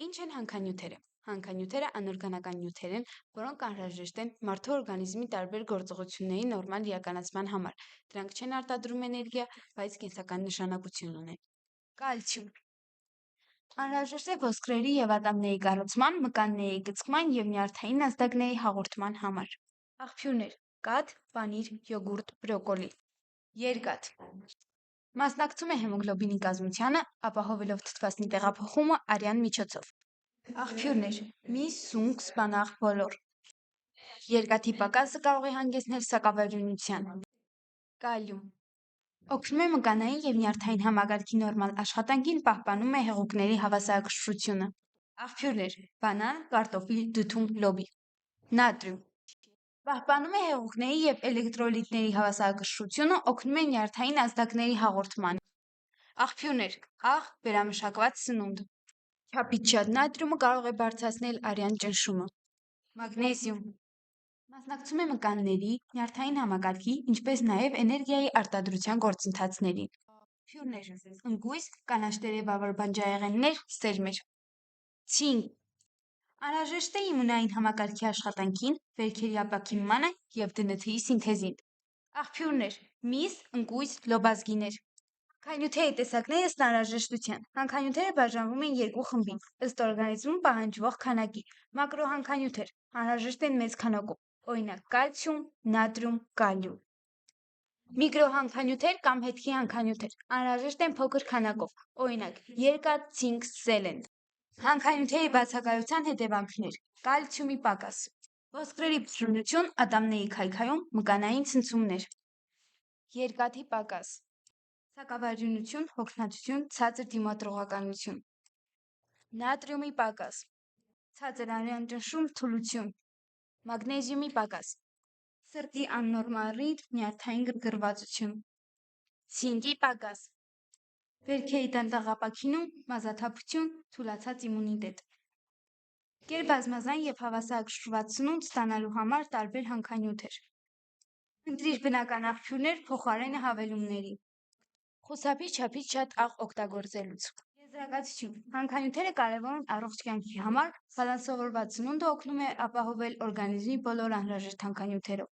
Ինչ են հանքանյութերը։ Հանքանյութերը անօրգանական նյութեր են, որոնք անհրաժեշտ են մարդու օրգանիզմի տարբեր գործողությունների նորմալ իրականացման համար։ Դրանք չեն արտադրում էներգիա, բայց կենսական նշանակություն ունեն։ Կալցիում անհրաժեշտ է ոսկրերի և ատամների կառուցման, մկանների կծկման և նյարդային ազդակների հաղորդման համար։ Աղբյուրներ՝ կաթ, պանիր, յոգուրտ, բրոկոլի։ Երկաթ մասնակցում է հեմոգլոբինի կազմությանը, ապահովելով թթվասնի տեղափոխումը արյան միջոցով։ Աղբյուրներ՝ միս, սունկ, սպանաղ, բոլոր։ Երկաթի պակասը կարող է հանգեցնել սակավարյունության։ Կալիում օգնում է մկանային և նյարդային համակարգի նորմալ աշխատանքին, պահպանում է հեղուկների հավասարակշռությունը։ Աղբյուրներ՝ բանան, կարտոֆիլ, դդում, լոբի։ Նատրիում պահպանում է հեղուկների և էլեկտրոլիտների հավասարակշռությունը, օգնում է նյարդային ազդակների հաղորդմանը։ Աղբյուրներ՝ աղ, վերամշակված սնունդ։ Չափից շատ նատրիումը կարող է բարձրացնել արյան ճնշումը։ Մագնեզիում մասնակցում է մկանների, նյարդային համակարգի, ինչպես նաև էներգիայի արտադրության գործընթացներին։ Աղբյուրներ՝ ընկույզ, կանաչ տերևավոր բանջարեղեններ, սերմեր։ Ցինկ անհրաժեշտ է իմունային համակարգի աշխատանքին, վերքերի ապակինմանը և ԴՆԹ-ի սինթեզին։ Աղբյուրներ՝ միս, ընկույզ, լոբազգիներ։ Հանքանյութերի տեսակներ ըստ անհրաժեշտության։ Հանքանյութերը բաժանվում են երկու խմբի՝ ըստ օրգանիզմում պահանջվող քանակի։ Մակրոհանքանյութեր անհրաժեշտ են մեծ քանակով, օրինակ՝ կալցիում, նատրիում, կալիում։ Միկրոհանքանյութեր կամ հետքի հանքանյութեր անհրաժեշտ են փոքր քանակով, օրինակ՝ երկաթ, ցինկ, սելեն։ Հանքանյութերի բացակայության հետևանքներ՝ կալցիումի պակաս, ոսկրերի փշրունություն, ատամների քայքայում, մկանային ցնցումներ։ Երկաթի պակաս, սակավարյունություն, հոգնածություն, ցածր դիմադրողականություն։ Նատրիումի պակաս, ցածր արյան ճնշում, թուլություն։ Մագնեզիումի պակաս, սրտի աննորմալ ռիթմ, նյարդային գրգռվածություն։ Ցինկի պակաս, վերքերի դանդաղապաքինում, մազաթափություն, թուլացած իմունիտետ։ Գերբազմազան և հավասարակշռված սնունդ ստանալու համար տարբեր հանքանյութեր։ Ընտրիր բնական աղբյուրներ փոխարենը հավելումների։ Խուսափիր չափից շատ աղ օգտագործելուց։ Եզրակացություն. հանքանյութերը կարևոր են առողջ կյանքի համար, բալանսավորված սնունդը օգնում է ապահովել օրգանիզմի բոլոր անհրաժեշտ հանքանյութերով։